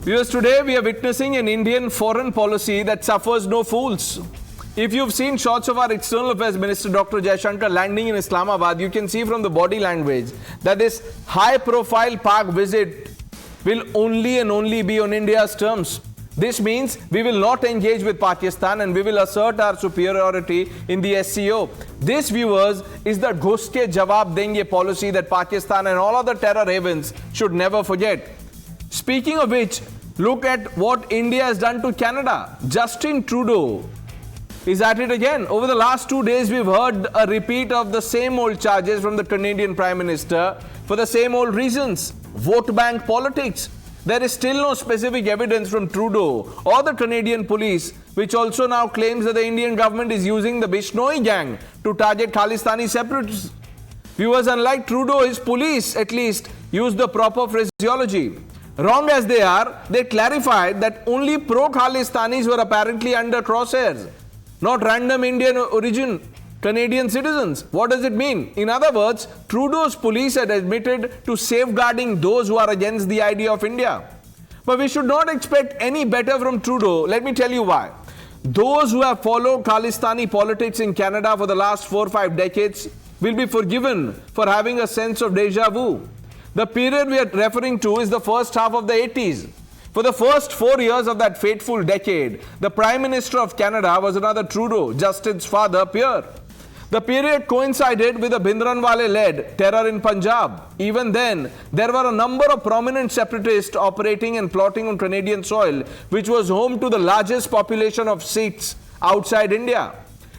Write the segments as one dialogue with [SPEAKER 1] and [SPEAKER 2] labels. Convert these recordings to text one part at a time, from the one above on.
[SPEAKER 1] Because today we are witnessing an Indian foreign policy that suffers no fools. If you've seen shots of our External Affairs Minister Dr. Jaishankar landing in Islamabad, you can see from the body language that this high-profile Pak visit will only and only be on India's terms. This means we will not engage with Pakistan and we will assert our superiority in the SCO. This, viewers, is the ghus ke jawab denge policy that Pakistan and all other terror havens should never forget. Speaking of which, look at what India has done to Canada. Justin Trudeau is at it again. Over the last 2 days, we've heard a repeat of the same old charges from the Canadian Prime Minister for the same old reasons. Vote bank politics. There is still no specific evidence from Trudeau or the Canadian police, which also now claims that the Indian government is using the Bishnoi gang to target Khalistani separatists. Viewers, unlike Trudeau, his police at least use the proper phraseology. Wrong as they are, they clarified that only pro-Khalistanis were apparently under crosshairs, not random Indian origin Canadian citizens. What does it mean? In other words, Trudeau's police had admitted to safeguarding those who are against the idea of India. But we should not expect any better from Trudeau. Let me tell you why. Those who have followed Khalistani politics in Canada for the last 4 or 5 decades will be forgiven for having a sense of deja vu. The period we are referring to is the first half of the 80s. For the first 4 years of that fateful decade, the Prime Minister of Canada was another Trudeau, Justin's father, Pierre. The period coincided with the Bhindranwale-led terror in Punjab. Even then, there were a number of prominent separatists operating and plotting on Canadian soil, which was home to the largest population of Sikhs outside India.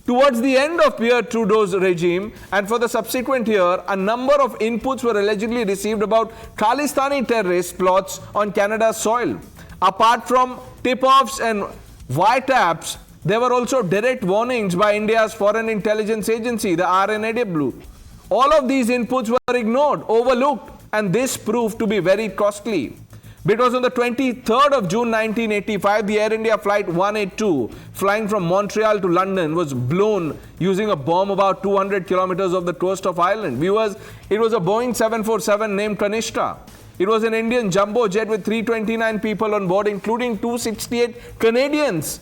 [SPEAKER 1] Towards the end of Pierre Trudeau's regime and for the subsequent year, a number of inputs were allegedly received about Khalistani terrorist plots on Canada's soil. Apart from tip-offs and wiretaps, there were also direct warnings by India's Foreign Intelligence Agency, the RNAW. All of these inputs were ignored, overlooked, and this proved to be very costly. Because on the 23rd of June 1985, the Air India Flight 182, flying from Montreal to London, was blown using a bomb about 200 kilometers off the coast of Ireland. Viewers, it was a Boeing 747 named Kanishka. It was an Indian jumbo jet with 329 people on board, including 268 Canadians.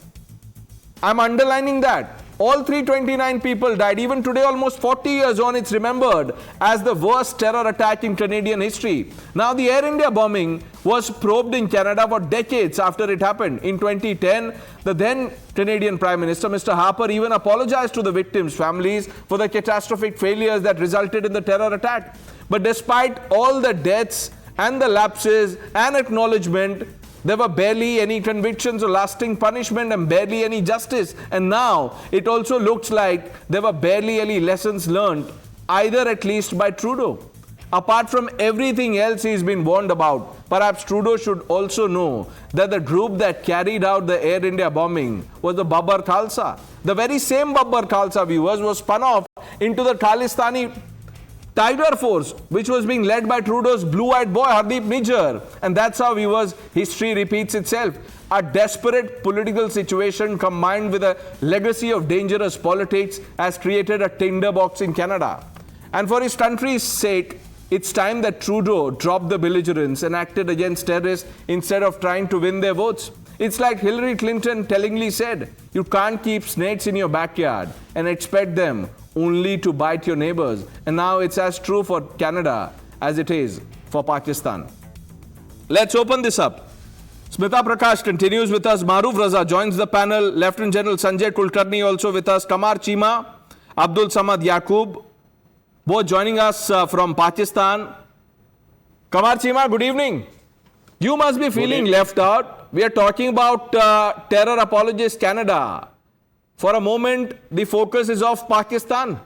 [SPEAKER 1] I'm underlining that. All 329 people died. Even today, almost 40 years on, it's remembered as the worst terror attack in Canadian history. Now, the Air India bombing was probed in Canada for decades after it happened. In 2010, the then Canadian Prime Minister, Mr. Harper, even apologized to the victims' families for the catastrophic failures that resulted in the terror attack. But despite all the deaths and the lapses and acknowledgement, there were barely any convictions or lasting punishment and barely any justice. And now it also looks like there were barely any lessons learned, either at least by Trudeau. Apart from everything else he's been warned about, perhaps Trudeau should also know that the group that carried out the Air India bombing was the Babbar Khalsa. The very same Babbar Khalsa, viewers, was spun off into the Khalistani Tiger Force, which was being led by Trudeau's blue-eyed boy, Hardeep Nijjar. And that's how, viewers, history repeats itself. A desperate political situation combined with a legacy of dangerous politics has created a tinderbox in Canada. And for his country's sake, it's time that Trudeau dropped the belligerence and acted against terrorists instead of trying to win their votes. It's like Hillary Clinton tellingly said, you can't keep snakes in your backyard and expect them only to bite your neighbors. And now it's as true for Canada as it is for Pakistan. Let's open this up. Smita Prakash continues with us. Maruf Raza joins the panel. Lt Gen Sanjay Kulkarni also with us. Kamar Chima, Abdul Samad Yaqub, both joining us from Pakistan. Kamar Chima, good evening. You must be feeling left out. We are talking about Terror Apologists Canada. For a moment, the focus is off Pakistan.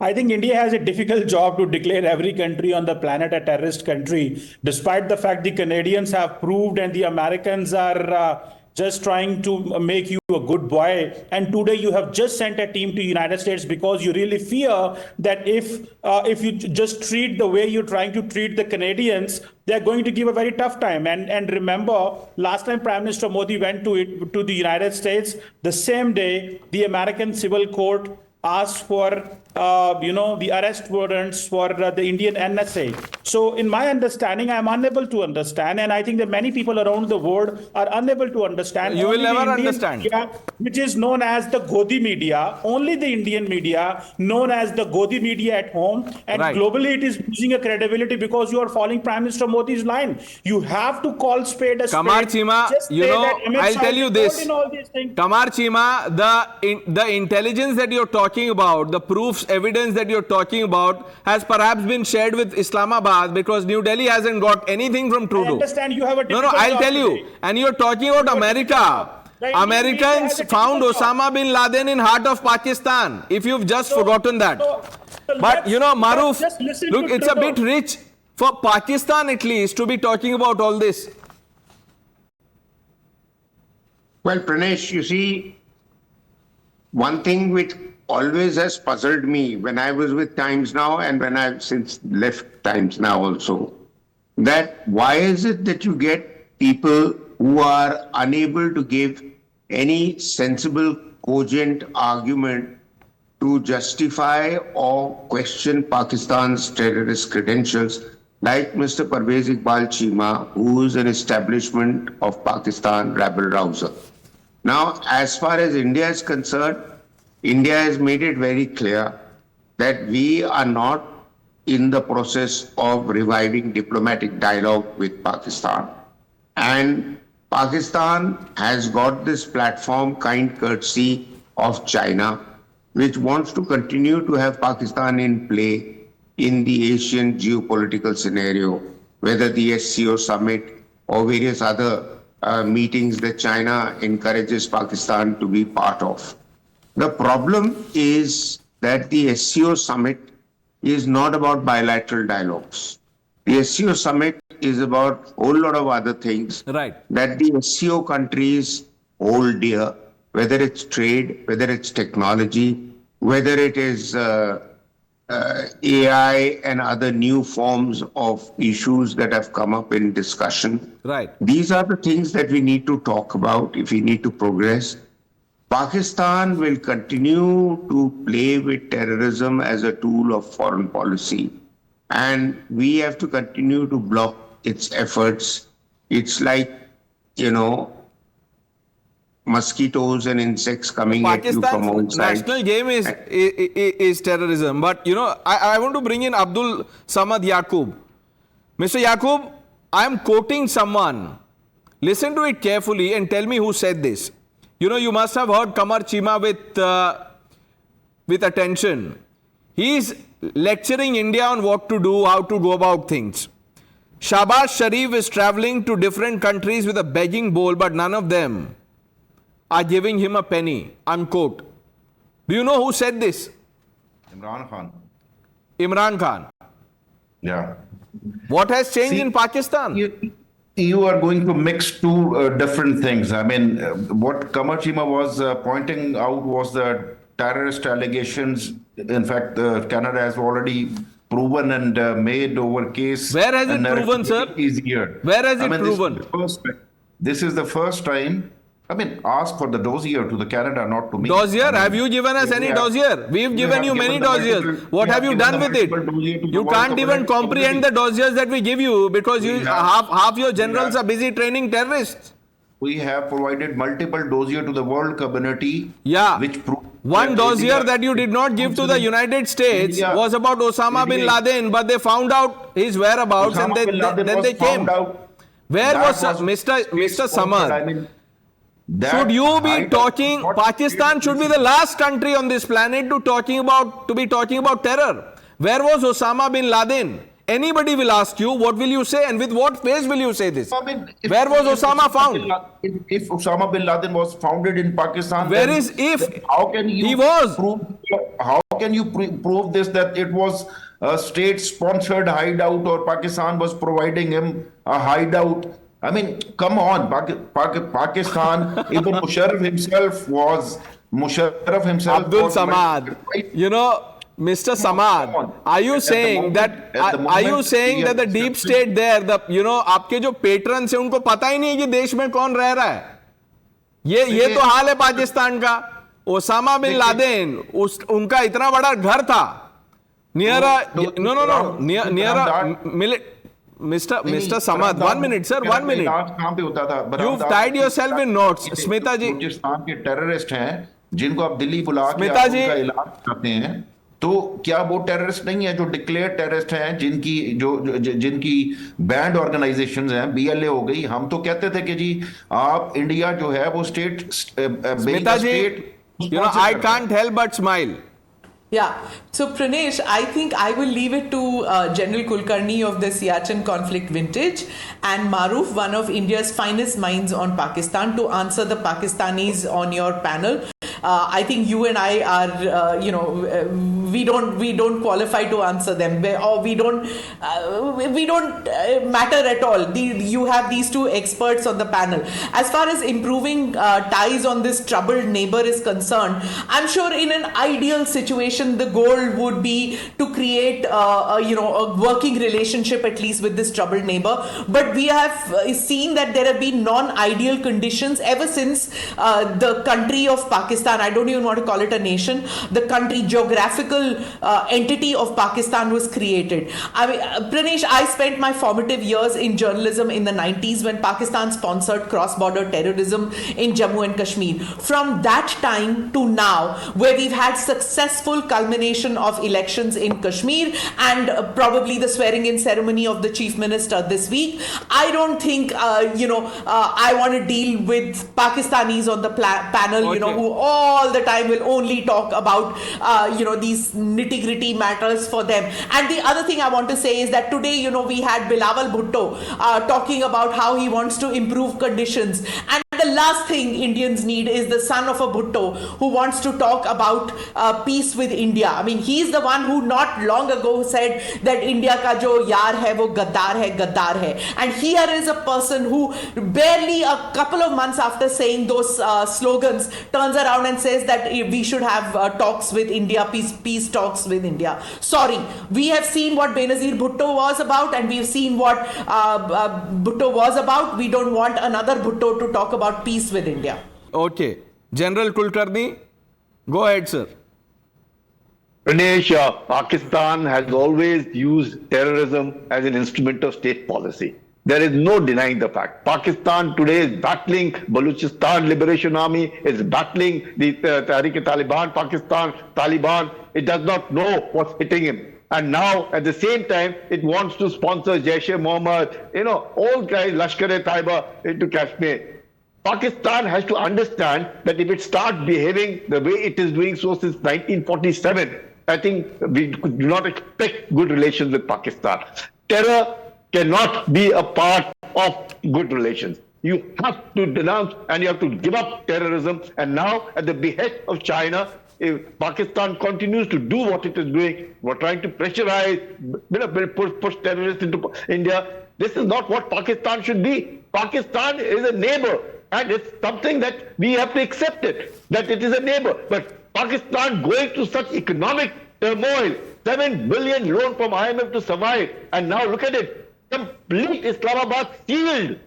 [SPEAKER 2] I think India has a difficult job to declare every country on the planet a terrorist country, despite the fact the Canadians have proved and the Americans are just trying to make you a good boy. And today you have just sent a team to United States because you really fear that if you just treat the way you're trying to treat the Canadians, they're going to give a very tough time. And remember, last time Prime Minister Modi went to the United States, the same day the American Civil Court asked for the arrest warrants for the Indian NSA. So in my understanding, I'm unable to understand, and I think that many people around the world are unable to understand.
[SPEAKER 1] You will
[SPEAKER 2] Only the
[SPEAKER 1] never
[SPEAKER 2] Indian
[SPEAKER 1] understand.
[SPEAKER 2] media, which is known as the Godi media, only the Indian media known as the Godi media at home, and
[SPEAKER 1] Right.
[SPEAKER 2] globally it is losing a credibility because you are following Prime Minister Modi's line. You have to call spade a spade.
[SPEAKER 1] Kamar Chima,
[SPEAKER 2] Just
[SPEAKER 1] you
[SPEAKER 2] say
[SPEAKER 1] know,
[SPEAKER 2] that Amit
[SPEAKER 1] I'll
[SPEAKER 2] Shah
[SPEAKER 1] tell
[SPEAKER 2] is
[SPEAKER 1] you
[SPEAKER 2] involved
[SPEAKER 1] this.
[SPEAKER 2] in all these things.
[SPEAKER 1] Kamar Chima, the intelligence that you're talking about, the proofs, evidence that you're talking about has perhaps been shared with Islamabad because New Delhi hasn't got anything from
[SPEAKER 2] I
[SPEAKER 1] Trudeau.
[SPEAKER 2] understand you have a
[SPEAKER 1] No,
[SPEAKER 2] difficult
[SPEAKER 1] I'll
[SPEAKER 2] job
[SPEAKER 1] tell you.
[SPEAKER 2] today.
[SPEAKER 1] And you're talking about America.
[SPEAKER 2] The Indian media
[SPEAKER 1] Americans
[SPEAKER 2] has a
[SPEAKER 1] found
[SPEAKER 2] difficult job.
[SPEAKER 1] Osama bin Laden in heart of Pakistan, if you've just forgotten that.
[SPEAKER 2] So
[SPEAKER 1] But you know, Maruf,
[SPEAKER 2] just listen
[SPEAKER 1] look,
[SPEAKER 2] to
[SPEAKER 1] it's a
[SPEAKER 2] Trudeau.
[SPEAKER 1] bit rich for Pakistan at least to be talking about all this.
[SPEAKER 3] Well, Pranesh, you see, one thing which always has puzzled me when I was with Times Now and when I've since left Times Now also, that why is it that you get people who are unable to give any sensible, cogent argument to justify or question Pakistan's terrorist credentials, like Mr. Parvez Iqbal Cheema, who is an establishment of Pakistan rabble-rouser. Now, as far as India is concerned, India has made it very clear that we are not in the process of reviving diplomatic dialogue with Pakistan. And Pakistan has got this platform, kind courtesy of China, which wants to continue to have Pakistan in play in the Asian geopolitical scenario, whether the SCO summit or various other meetings that China encourages Pakistan to be part of. The problem is that the SCO summit is not about bilateral dialogues. The SCO summit is about a whole lot of other things
[SPEAKER 1] Right.
[SPEAKER 3] that the SCO countries hold dear, whether it's trade, whether it's technology, whether it is AI and other new forms of issues that have come up in discussion.
[SPEAKER 1] Right.
[SPEAKER 3] These are the things that we need to talk about if we need to progress. Pakistan will continue to play with terrorism as a tool of foreign policy, and we have to continue to block its efforts. It's like, mosquitoes and insects coming at you from
[SPEAKER 1] Pakistan's
[SPEAKER 3] outside.
[SPEAKER 1] national game is terrorism. But you know, I want to bring in Abdul Samad Yaqub. Mr. Yaqub, I am quoting someone. Listen to it carefully and tell me who said this. You know, you must have heard Kamar Cheema with attention. He is lecturing India on what to do, how to go about things. Shahbaz Sharif is traveling to different countries with a begging bowl, but none of them are giving him a penny, unquote. Do you know who said this?
[SPEAKER 4] Imran Khan.
[SPEAKER 1] Imran Khan.
[SPEAKER 4] Yeah.
[SPEAKER 1] What has changed
[SPEAKER 4] See,
[SPEAKER 1] in Pakistan?
[SPEAKER 4] You are going to mix two different things. I mean, what Kamar Cheema was pointing out was the terrorist allegations. In fact, Canada has already proven and made over case.
[SPEAKER 1] Where has it proven, sir?
[SPEAKER 4] Easier.
[SPEAKER 1] Where has it proven?
[SPEAKER 4] This is the first time. I mean, ask for the dossier to the Canada, not to me.
[SPEAKER 1] Dossier?
[SPEAKER 4] I mean,
[SPEAKER 1] have you given us any dossier? We've given you many dossiers. What have you done with it? You can't even comprehend the dossiers that we give you because half your generals are busy training terrorists.
[SPEAKER 4] We have provided multiple dossiers to the world community.
[SPEAKER 1] Yeah.
[SPEAKER 4] Which
[SPEAKER 1] one dossier that you did not give to the United States was about Osama bin Laden, but they found out his whereabouts and then they came. Where was Mr. Samad?
[SPEAKER 4] I mean,
[SPEAKER 1] should you be talking? Pakistan should be the last country on this planet to be talking about terror. Where was Osama bin Laden? Anybody will ask you, what will you say, and with what face will you say this?
[SPEAKER 4] I mean,
[SPEAKER 1] where was Osama found?
[SPEAKER 4] If Osama bin Laden was founded in Pakistan,
[SPEAKER 1] where is if?
[SPEAKER 4] How can you
[SPEAKER 1] he was?
[SPEAKER 4] How can you prove this that it was a state-sponsored hideout or Pakistan was providing him a hideout? I mean, come on, Pakistan, even Musharraf himself
[SPEAKER 1] Abdul Samad, you know, Mr. Samad, are you saying that the deep state there, आपके जो patrons हैं उनको पता ही नहीं है कि देश में कौन रह रहा है? ये तो हाल है पाकिस्तान का. ओसामा बिन लादेन, उनका इतना बड़ा घर था near Mr. Samad, 1 minute, sir, 1 minute.
[SPEAKER 4] कहाँ पे होता था?
[SPEAKER 1] You've tied yourself in knots, Smita जी.
[SPEAKER 4] बलूचिस्तान के टेररिस्ट हैं जिनको आप दिल्ली बुला के
[SPEAKER 1] स्मिता जी,
[SPEAKER 4] उनका इलाज करते हैं, तो क्या वो टेररिस्ट नहीं है जो डिक्लेयर टेररिस्ट हैं, जिनकी बैंड ऑर्गेनाइजेशंस हैं, बीएलए हो गई? हम तो कहते थे कि जी आप इंडिया जो है वो state,
[SPEAKER 1] Smita ji, I can't help but smile.
[SPEAKER 5] Yeah. So, Pranesh, I think I will leave it to General Kulkarni of the Siachen conflict vintage and Maruf, one of India's finest minds on Pakistan, to answer the Pakistanis on your panel. I think you and I are, we don't qualify to answer them, or we don't matter at all. You have these two experts on the panel. As far as improving ties on this troubled neighbor is concerned, I'm sure in an ideal situation, the goal would be to create, a working relationship at least with this troubled neighbor. But we have seen that there have been non-ideal conditions ever since the country of Pakistan, I don't even want to call it a nation, the country, geographical entity of Pakistan was created. I mean, Pranesh, I spent my formative years in journalism in the 90s when Pakistan sponsored cross-border terrorism in Jammu and Kashmir. From that time to now, where we've had successful culmination of elections in Kashmir and probably the swearing-in ceremony of the Chief Minister this week, I don't think, I want to deal with Pakistanis on the panel,
[SPEAKER 1] Okay.
[SPEAKER 5] Who all the time will only talk about, these nitty-gritty matters for them. And the other thing I want to say is that today, we had Bilawal Bhutto talking about how he wants to improve conditions. And the last thing Indians need is the son of a Bhutto who wants to talk about peace with India. I mean, he's the one who not long ago said that India ka jo yaar hai, wo gaddar hai. And here is a person who barely a couple of months after saying those slogans turns around and says that we should have talks with India, peace talks with India. Sorry, we have seen what Benazir Bhutto was about and we've seen what Bhutto was about. We don't want another Bhutto to talk about peace with India.
[SPEAKER 1] Okay. General Kulkarni, go ahead, sir.
[SPEAKER 6] Pranesh, Pakistan has always used terrorism as an instrument of state policy. There is no denying the fact. Pakistan today is battling Balochistan Liberation Army, is battling the Tehrik-e-Taliban, Pakistan, Taliban. It does not know what's hitting him. And now, at the same time, it wants to sponsor Jaish-e-Mohammed, all guys, Lashkar-e-Taiba into Kashmir. Pakistan has to understand that if it starts behaving the way it is doing so since 1947, I think we do not expect good relations with Pakistan. Terror cannot be a part of good relations. You have to denounce and you have to give up terrorism. And now, at the behest of China, if Pakistan continues to do what it is doing, we're trying to pressurize, push terrorists into India. This is not what Pakistan should be. Pakistan is a neighbor. And it's something that we have to accept it, that it is a neighbor. But Pakistan going through such economic turmoil, 7 billion loan from IMF to survive, and now look at it, complete Islamabad sealed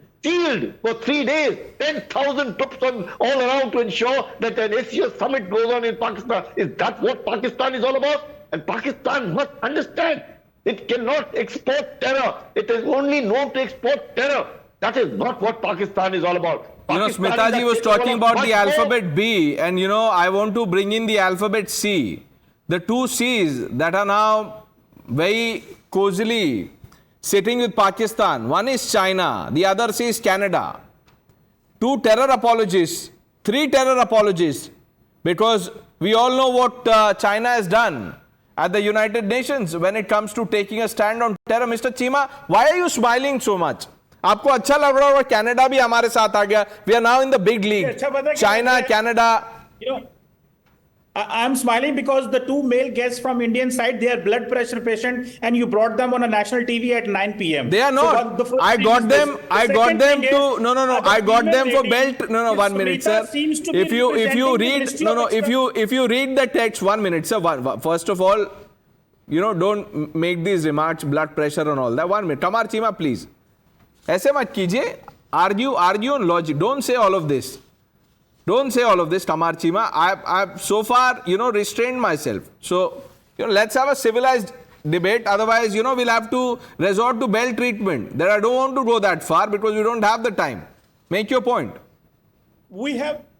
[SPEAKER 6] for 3 days, 10,000 troops all around to ensure that an ASEAN summit goes on in Pakistan. Is that what Pakistan is all about? And Pakistan must understand, it cannot export terror. It is only known to export terror. That is not what Pakistan is all about.
[SPEAKER 1] Smita ji was talking about the alphabet B, and I want to bring in the alphabet C. The two C's that are now very cozily sitting with Pakistan. One is China, the other C is Canada. 2 terror apologists, 3 terror apologists, because we all know what China has done at the United Nations when it comes to taking a stand on terror. Mr. Chima, why are you smiling so much? आपको अच्छा लग रहा होगा Canada भी हमारे साथ आ गया. We are now in the big league. China, Canada.
[SPEAKER 2] I'm smiling because the 2 male guests from Indian side, they are blood pressure patients, and you brought them on a national TV at 9 p.m.
[SPEAKER 1] They are not.
[SPEAKER 2] So
[SPEAKER 1] I got them for belt. No, 1 minute, sir. If you read the text, 1 minute, sir. First of all, don't make these remarks, blood pressure and all that. 1 minute. Kamar Chima, please. ऐसे मत कीजिए. Argue on logic. Don't say all of this. Don't say all of this, Tamar Chima. I've so far, restrained myself. So, let's have a civilized debate. Otherwise, we'll have to resort to bell treatment. That I don't want to go that far because we don't have the time. Make your point.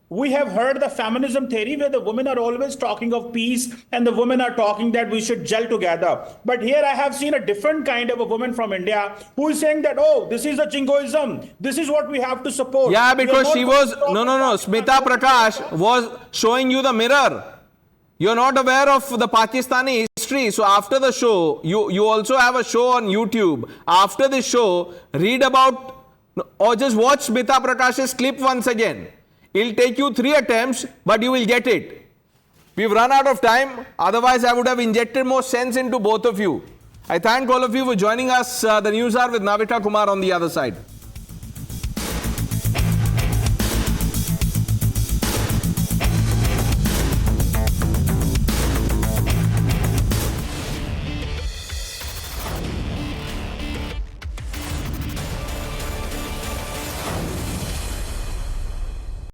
[SPEAKER 2] We have heard the feminism theory where the women are always talking of peace and the women are talking that we should gel together. But here I have seen a different kind of a woman from India who is saying that, oh, this is a jingoism. This is what we have to support.
[SPEAKER 1] Yeah, because she was, no. Smita Prakash was showing you the mirror. You're not aware of the Pakistani history. So after the show, you also have a show on YouTube. After the show, read about or just watch Smita Prakash's clip once again. It'll take you 3 attempts, but you will get it. We've run out of time. Otherwise, I would have injected more sense into both of you. I thank all of you for joining us. The news hour with Navita Kumar on the other side.